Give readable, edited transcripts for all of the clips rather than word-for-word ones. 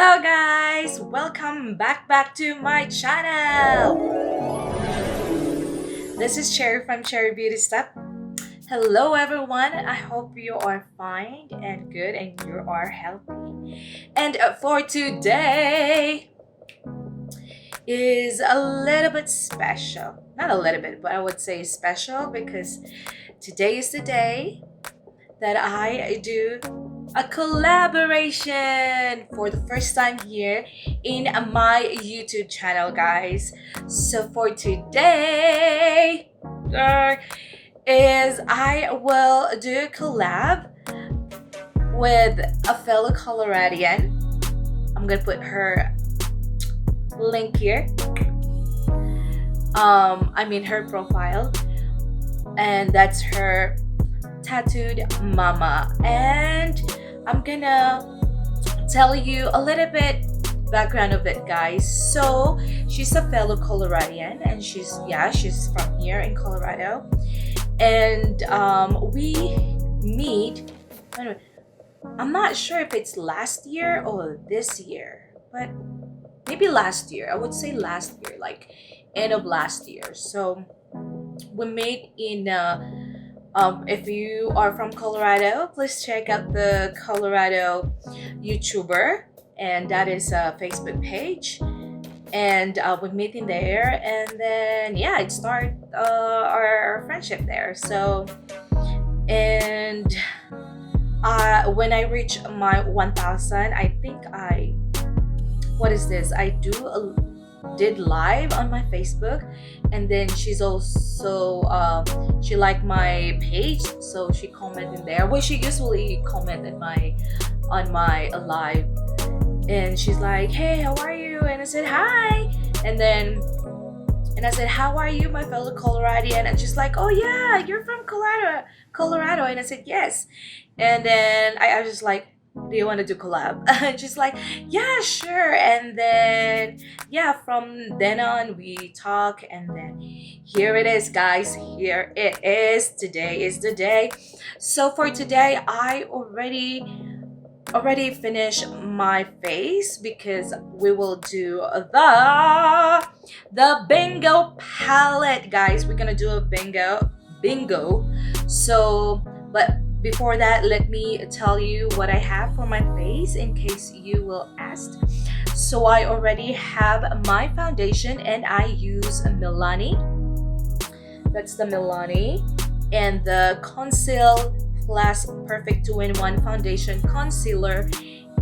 Hello guys! Welcome back to my channel! This is Cherry from Cherry Beauty Step. Hello everyone! I hope you are fine and good and you are healthy. And for today is a little bit special. Not a little bit, but I would say special because today is the day that I do a collaboration for the first time here in my YouTube channel, guys. So for today is I will do a collab with a fellow Coloradian. I'm gonna put her link here. Her profile, and that's her Tattooed Mama, and I'm gonna tell you a little bit background of it, guys. So she's a fellow Coloradian, and she's from here in Colorado, and we meet. I'm not sure if it's last year or this year, but maybe last year. I would say last year, like end of last year. So we made in if you are from Colorado, please check out the Colorado YouTuber, and that is a Facebook page. And we meet in there, and then it started our friendship there. So, and when I reach my 1,000, I think did live on my Facebook, and then she's also she liked my page, so she commented there. Well, she usually comment on my live, and she's like, "Hey, how are you?" And I said, "Hi," and I said, "How are you, my fellow Coloradian?" And she's like, "Oh yeah, you're from Colorado," and I said, "Yes," and then I was just like, do you want to do collab? And she's like, yeah, sure. And then from then on we talk, and then here it is, guys. Here it is. Today is the day. So for today, I already finished my face because we will do the bingo palette, guys. We're gonna do a bingo. So, but before that, let me tell you what I have for my face in case you will ask. So I already have my foundation, and I use Milani. That's the Milani, and the Conceal Plus Perfect 2-in-1 Foundation Concealer,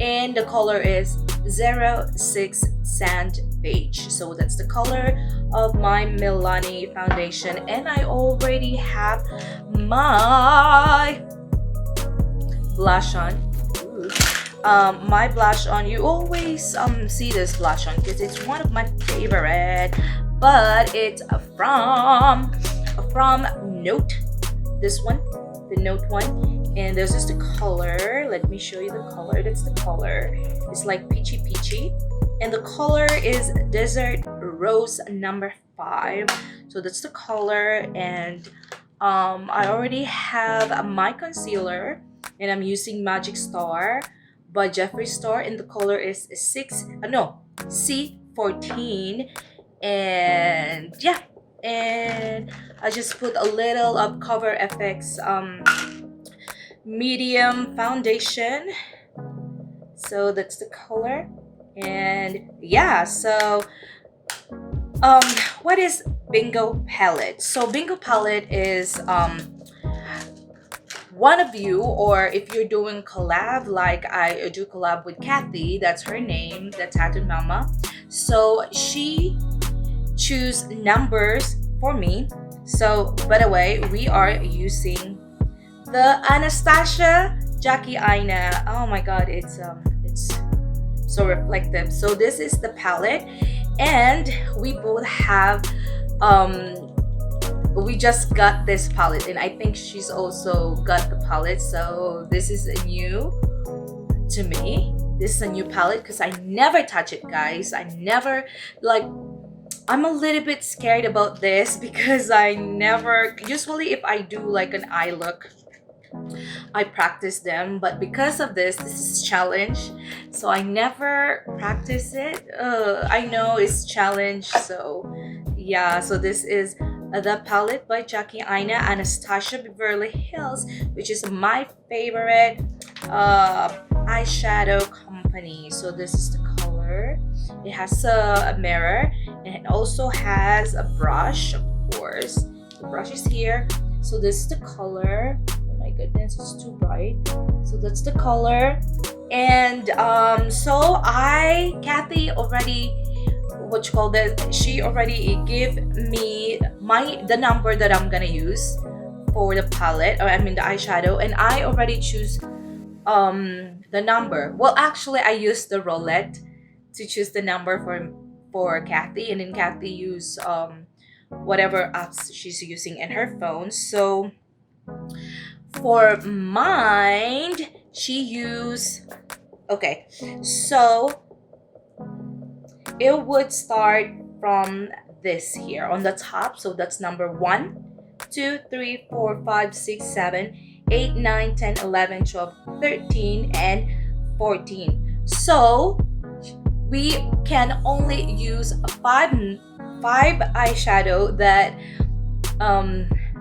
and the color is 06 Sand Beige. So that's the color of my Milani foundation, and I already have my blush on. My blush on, you always see this blush on because it's one of my favorite, but it's from Note, this one, the Note one, and this is the color. Let me show you the color. That's the color. It's like peachy, and the color is Desert Rose number 5. So that's the color, and I already have my concealer, and I'm using Magic Star by Jeffree Star, and the color is C14, and and I just put a little of Cover FX medium foundation. So that's the color, and so what is bingo palette? So bingo palette is one of you, or if you're doing collab, like I do collab with Kathy, that's her name, the Tattooed Mama. So she choose numbers for me. So by the way, we are using the Abh Jackie Aina. Oh my god, it's so reflective. So this is the palette, and we both have we just got this palette, and I think she's also got the palette. So this is new to me. This is a new palette because I never touch it, guys. I never, I'm a little bit scared about this because I never, usually if I do like an eye look, I practice them, but because of this is challenge, so I never practice it. I know it's challenge, so yeah. So this is the palette by Jackie Aina, Anastasia Beverly Hills, which is my favorite eyeshadow company. So this is the color. It has a mirror, and it also has a brush, of course. The brush is here. So this is the color. Oh my goodness, it's too bright. So that's the color. And so Kathy already, what you call this, she already gave me the number that I'm gonna use for the palette, or I mean the eyeshadow, and I already choose the number. Well, actually I used the roulette to choose the number for Kathy, and then Kathy used whatever apps she's using in her phone. So for mine, she used, okay, so it would start from this here on the top. So that's number 1, 2, 3, 4, 5, 6, 7, 8, 9, 10, 11, 12, 13, and 14. So we can only use five eyeshadow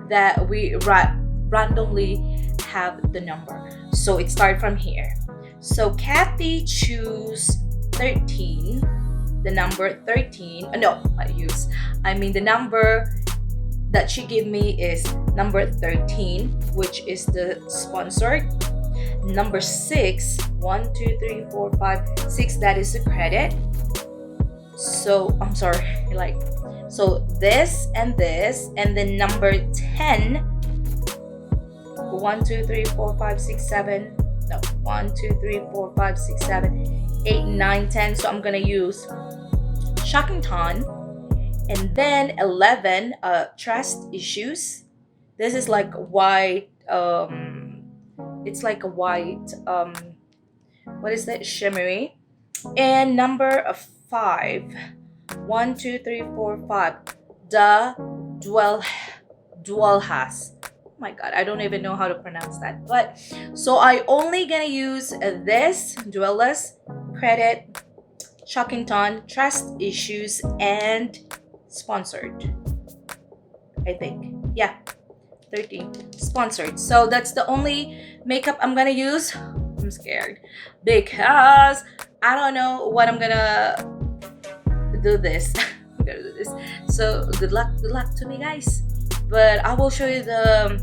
that we randomly have the number. So it started from here. So Kathy choose 13, the number 13. No, the number that she gave me is number 13, which is the sponsored. Number 6, 1, 2, 3, 4, 5, 6, that is the credit. So I'm sorry, so this, and then number 10, 1, 2, 3, 4, 5, 6, 7, no, 1, 2, 3, 4, 5, 6, 7, 8, 9, 10. So I'm gonna use Shocking Ton. And then 11, trust issues. This is like white, it's like a white, what is that, shimmery. And number 5, 1, 2, 3, 4, 5, the dual has. Oh my god, I don't even know how to pronounce that. But so I only gonna use this duelist, credit, Shocking Ton, trust issues, and sponsored, I think. Yeah, 13 sponsored. So that's the only makeup I'm gonna use. I'm scared because I don't know what I'm gonna do this. I'm gonna do this. So good luck to me, guys. But I will show you the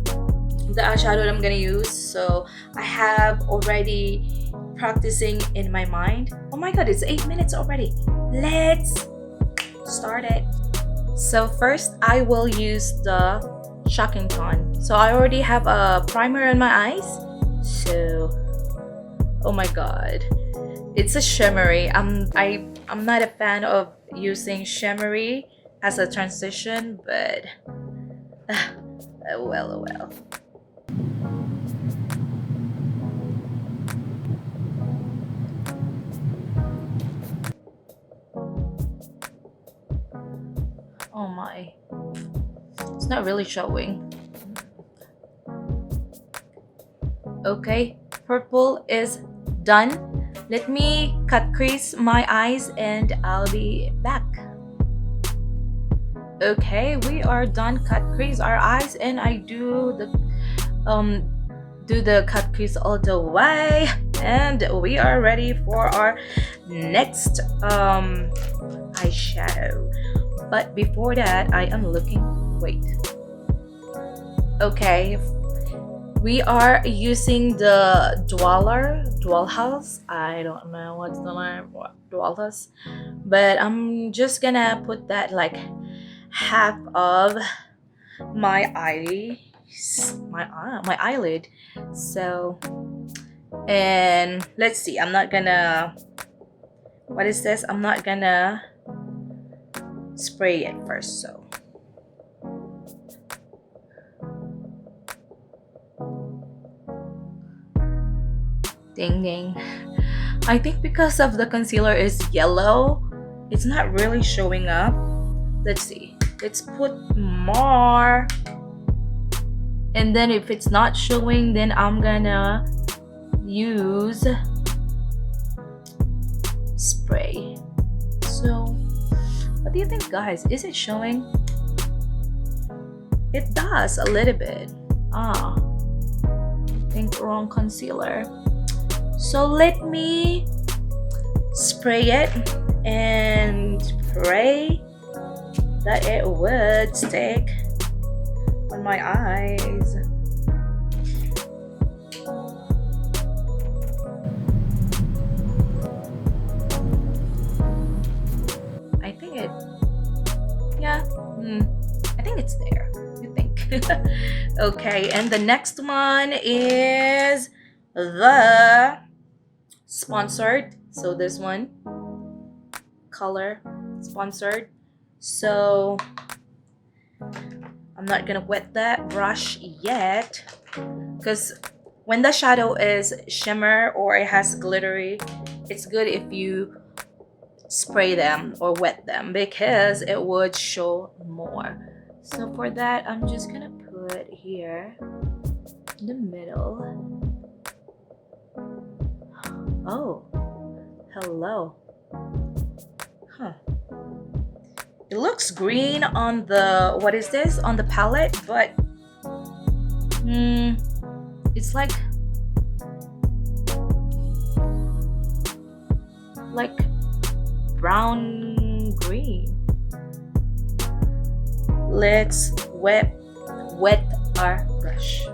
eyeshadow that I'm gonna use. So I have already practicing in my mind. Oh my god, it's 8 minutes already. Let's start it. So first I will use the Shocking Ton. So I already have a primer on my eyes. So oh my god, it's a shimmery. I'm not a fan of using shimmery as a transition, but oh well. Oh my, it's not really showing. Okay, purple is done. Let me cut crease my eyes and I'll be back. Okay, we are done cut crease our eyes, and I do the cut crease all the way, and we are ready for our next eyeshadow. But before that, I am looking. Wait. Okay, we are using the dual house. I don't know what's the name, dual house, but I'm just gonna put that like half of my eyes, my eyelid. So, and let's see. I'm not gonna. What is this? I'm not gonna spray it first. So. Ding ding. I think because of the concealer is yellow, it's not really showing up. Let's see. Let's put more. And then if it's not showing, then I'm gonna use spray. So what do you think, guys? Is it showing? It does a little bit. I think wrong concealer. So let me spray it and pray that it would stick on my eyes. I think it, yeah, I think it's there. You think? Okay, and the next one is the sponsored. So this one, color sponsored. So I'm not gonna wet that brush yet, because when the shadow is shimmer or it has glittery, it's good if you spray them or wet them because it would show more. So for that, I'm just gonna put here in the middle. Oh, hello. Huh. It looks green on the, what is this? On the palette, but it's like brown green. Let's wet our brush.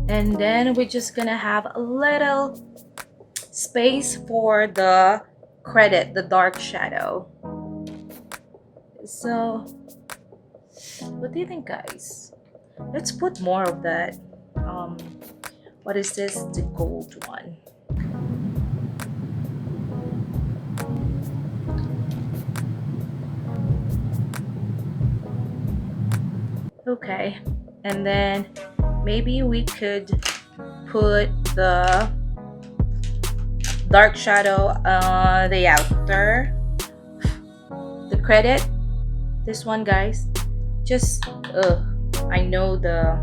And then we're just gonna have a little space for the credit, the dark shadow. So what do you think, guys? Let's put more of that. What is this? The gold one. Okay, and then maybe we could put the dark shadow, the outer, the credit, this one, guys. Just I know the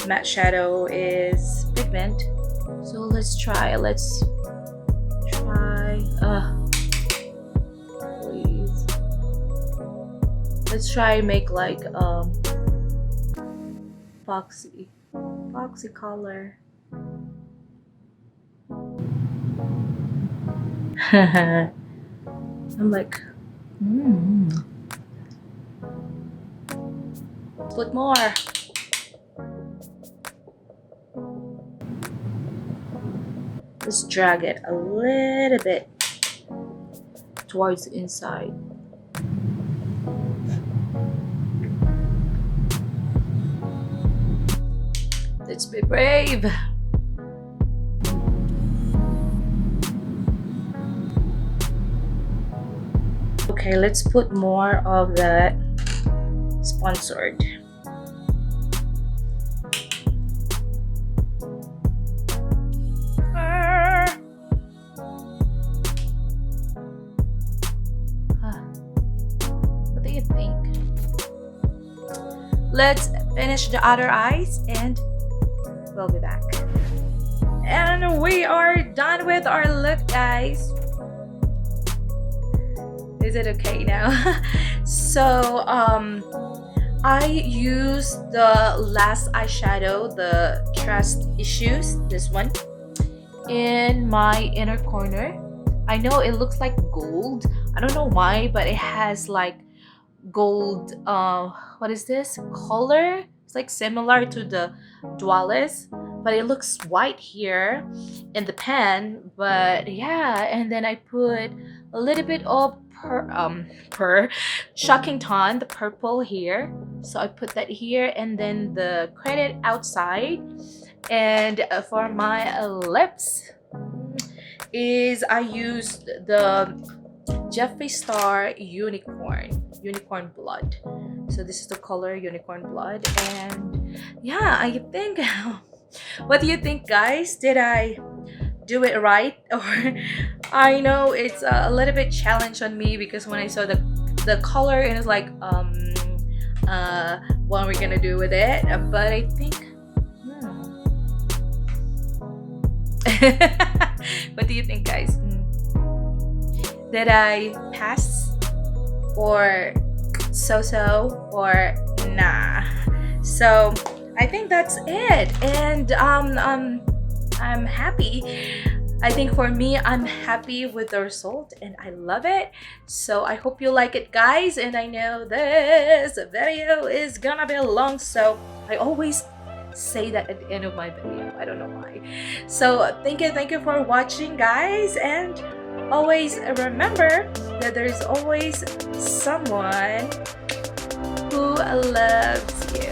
matte shadow is pigment, so let's try please, let's try make like foxy color. I'm like, put more. Let's drag it a little bit towards the inside. Let's be brave. Okay, let's put more of that sponsored. What do you think? Let's finish the other eyes and we'll be back. And we are done with our look, guys. Is it okay now? So I used the last eyeshadow, the Trust Issues, this one, in my inner corner. I know it looks like gold. I don't know why, but it has like gold, what is this color? It's like similar to the Dualis, but it looks white here in the pan. But yeah, and then I put a little bit of shocking ton, the purple here. So I put that here, and then the credit outside. And for my lips is I used the Jeffree Star unicorn blood. So this is the color unicorn blood. And yeah, I think what do you think, guys? Did I do it right, or I know it's a little bit challenge on me because when I saw the color and it's like what are we gonna do with it, but I think what do you think, guys? Did I pass or so or nah? So I think that's it, and I'm happy. I think for me, I'm happy with the result and I love it. So I hope you like it, guys. And I know this video is gonna be long, so I always say that at the end of my video. I don't know why. So thank you for watching, guys, and always remember that there's always someone who loves you.